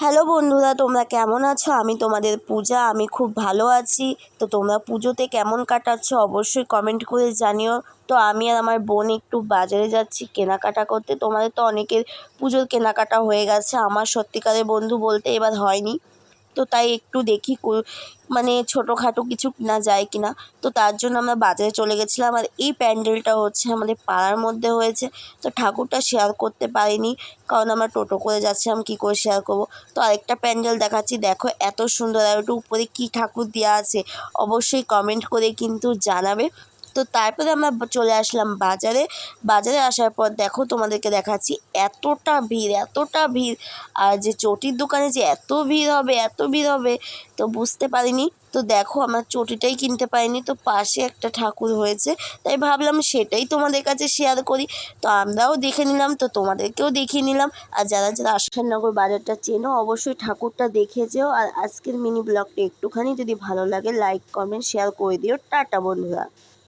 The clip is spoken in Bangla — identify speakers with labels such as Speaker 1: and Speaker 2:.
Speaker 1: হ্যালো বন্ধুরা, তোমরা কেমন আছো? আমি তোমাদের পূজা। আমি খুব ভালো আছি। তো তোমরা পুজোতে কেমন কাটাচ্ছ অবশ্যই কমেন্ট করে জানিও। তো আমি আর আমার বোন একটু বাজারে যাচ্ছি কেনাকাটা করতে। তোমাদের তো অনেকের পুজোর কেনাকাটা হয়ে গেছে, আমার সত্যিকারের বন্ধু বলতে এবার হয়নি। তো তাই একটু দেখি মানে ছোটোখাটো কিছু কেনা যায় কি না। তো তার জন্য আমরা বাজারে চলে গেছিলাম। আর এই প্যান্ডেলটা হচ্ছে আমাদের পাড়ার মধ্যে হয়েছে। তো ঠাকুরটা শেয়ার করতে পারিনি, কারণ আমরা টোটো করে যাচ্ছিলাম, কী করে শেয়ার করবো। তো আরেকটা প্যান্ডেল দেখাচ্ছি, দেখো এত সুন্দর। আর ওটা উপরে কী ঠাকুর দেওয়া আছে অবশ্যই কমেন্ট করে কিন্তু জানাবে। তো তারপরে আমরা চলে আসলাম বাজারে। বাজারে আসার পর দেখো তোমাদেরকে দেখাচ্ছি, এতটা ভিড়। আর যে চটির দোকানে যে এত ভিড় হবে, এত ভিড় হবে তো বুঝতে পারিনি। তো দেখো আমার চটিটাই কিনতে পারিনি। তো পাশে একটা ঠাকুর হয়েছে, তাই ভাবলাম সেটাই তোমাদের কাছে শেয়ার করি। তো আমরাও দেখে নিলাম, তো তোমাদেরকেও দেখিয়ে নিলাম। আর যারা যারা আশানগর বাজারটা চেনো অবশ্যই ঠাকুরটা দেখে যেও। আর আজকের মিনি ব্লগটা একটুখানি যদি ভালো লাগে লাইক কমেন্ট শেয়ার করে দিও। টাটা বন্ধুরা।